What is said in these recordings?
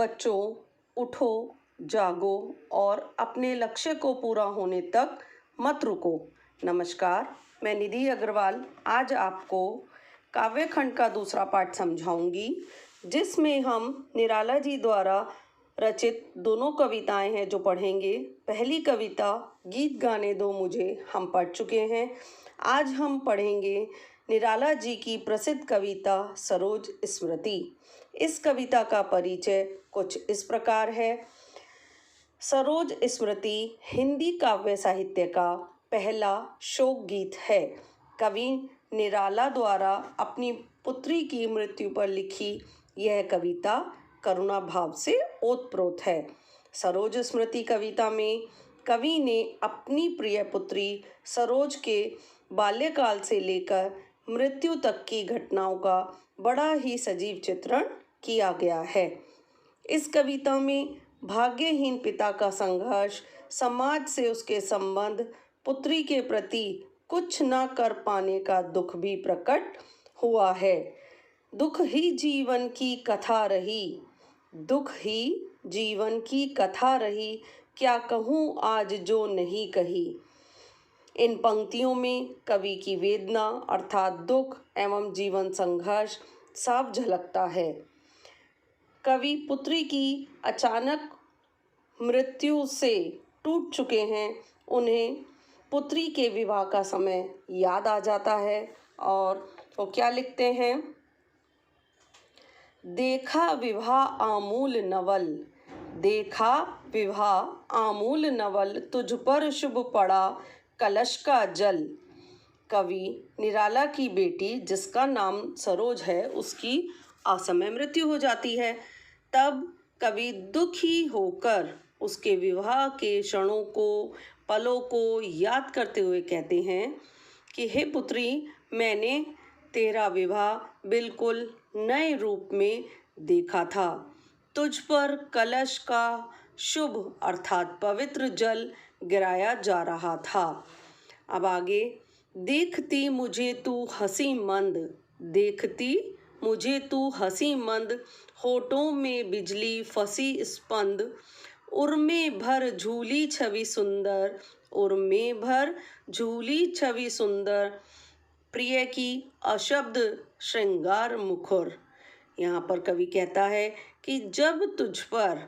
बच्चों, उठो, जागो और अपने लक्ष्य को पूरा होने तक मत रुको। नमस्कार, मैं निधि अग्रवाल आज आपको काव्य खंड का दूसरा पाठ समझाऊंगी, जिसमें हम निराला जी द्वारा रचित दोनों कविताएं हैं जो पढ़ेंगे। पहली कविता गीत गाने दो मुझे हम पढ़ चुके हैं। आज हम पढ़ेंगे निराला जी की प्रसिद्ध कविता सरोज स्मृति। इस कविता का परिचय कुछ इस प्रकार है। सरोज स्मृति हिंदी काव्य साहित्य का पहला शोक गीत है। कवि निराला द्वारा अपनी पुत्री की मृत्यु पर लिखी यह कविता करुणा भाव से ओतप्रोत है। सरोज स्मृति कविता में कवि ने अपनी प्रिय पुत्री सरोज के बाल्यकाल से लेकर मृत्यु तक की घटनाओं का बड़ा ही सजीव चित्रण किया गया है। इस कविता में भाग्यहीन पिता का संघर्ष, समाज से उसके संबंध, पुत्री के प्रति कुछ न कर पाने का दुख भी प्रकट हुआ है। दुख ही जीवन की कथा रही, दुख ही जीवन की कथा रही, क्या कहूँ आज जो नहीं कही। इन पंक्तियों में कवि की वेदना अर्थात दुख एवं जीवन संघर्ष साफ झलकता है। कवि पुत्री की अचानक मृत्यु से टूट चुके हैं। उन्हें पुत्री के विवाह का समय याद आ जाता है और वो क्या लिखते हैं। देखा विवाह आमूल नवल, देखा विवाह आमूल नवल, तुझ पर शुभ पड़ा कलश का जल। कवि निराला की बेटी जिसका नाम सरोज है, उसकी असमय मृत्यु हो जाती है। तब कवि दुखी होकर उसके विवाह के क्षणों को, पलों को याद करते हुए कहते हैं कि हे पुत्री, मैंने तेरा विवाह बिल्कुल नए रूप में देखा था। तुझ पर कलश का शुभ अर्थात पवित्र जल गिराया जा रहा था। अब आगे, देखती मुझे तू हंसी मंद, देखती मुझे तू हंसी मंद, होठों में बिजली फंसी स्पंद, उर्मे भर झूली छवि सुंदर, उर्मे भर झूली छवि सुंदर, प्रिय की अशब्द श्रृंगार मुखर। यहाँ पर कवि कहता है कि जब तुझ पर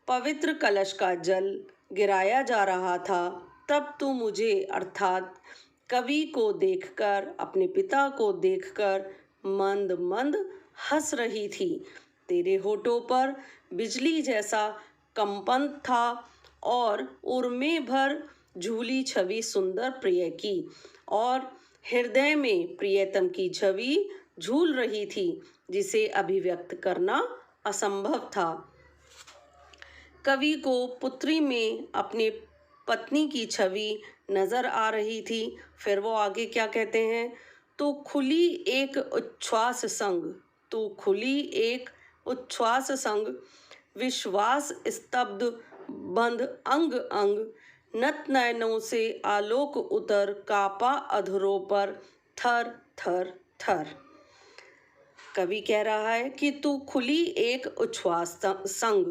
पवित्र कलश का जल गिराया जा रहा था, तब तू मुझे अर्थात कवि को देखकर, अपने पिता को देखकर मंद मंद हंस रही थी। तेरे होठों पर बिजली जैसा कंपन था और उर्मे भर झूली छवि सुंदर प्रिय की, और हृदय में प्रियतम की छवि झूल रही थी, जिसे अभिव्यक्त करना असंभव था। कवि को पुत्री में अपने पत्नी की छवि नजर आ रही थी। फिर वो आगे क्या कहते हैं। तो खुली एक उच्छ्वास संग, तो खुली एक उच्छ्वास संग, विश्वास स्तब्ध बंध अंग अंग, नत नयनों से आलोक उतर, कापा अधरों पर थर थर थर। कवि कह रहा है कि तू खुली एक उच्छ्वास संग,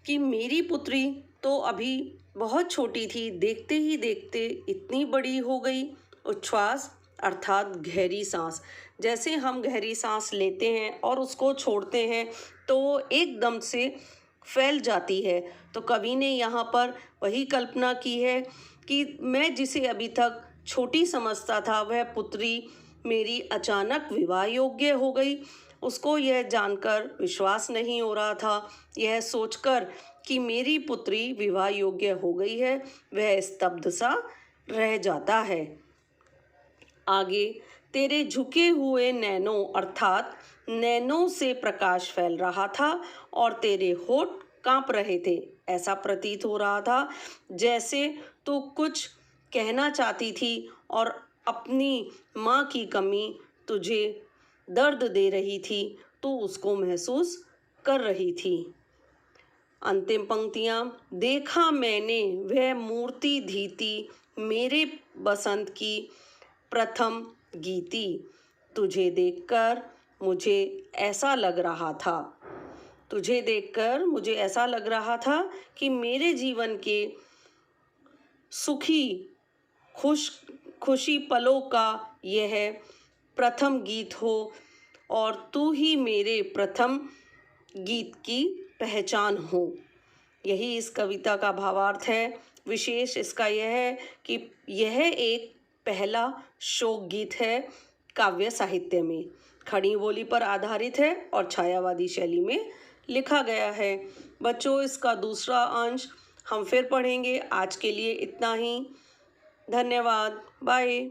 कि मेरी पुत्री तो अभी बहुत छोटी थी, देखते ही देखते इतनी बड़ी हो गई। उच्छ्वास अर्थात गहरी सांस। जैसे हम गहरी सांस लेते हैं और उसको छोड़ते हैं तो वो एकदम से फैल जाती है। तो कवि ने यहाँ पर वही कल्पना की है कि मैं जिसे अभी तक छोटी समझता था, वह पुत्री मेरी अचानक विवाह योग्य हो गई। उसको यह जानकर विश्वास नहीं हो रहा था। यह सोचकर कि मेरी पुत्री विवाह योग्य हो गई है, वह स्तब्ध सा रह जाता है। आगे, तेरे झुके हुए नैनों अर्थात नैनों से प्रकाश फैल रहा था और तेरे होठ कांप रहे थे। ऐसा प्रतीत हो रहा था जैसे तू कुछ कहना चाहती थी और अपनी माँ की कमी तुझे दर्द दे रही थी, तो उसको महसूस कर रही थी। अंतिम पंक्तियाँ। देखा मैंने वह मूर्ति धीती, मेरे बसंत की प्रथम गीती, तुझे देखकर मुझे ऐसा लग रहा था। तुझे देखकर मुझे ऐसा लग रहा था कि मेरे जीवन के सुखी खुशी पलों का यह प्रथम गीत हो और तू ही मेरे प्रथम गीत की पहचान हो। यही इस कविता का भावार्थ है। विशेष इसका यह है कि यह एक पहला शोक गीत है काव्य साहित्य में। खड़ी बोली पर आधारित है और छायावादी शैली में लिखा गया है। बच्चों, इसका दूसरा अंश हम फिर पढ़ेंगे। आज के लिए इतना ही। धन्यवाद। बाय।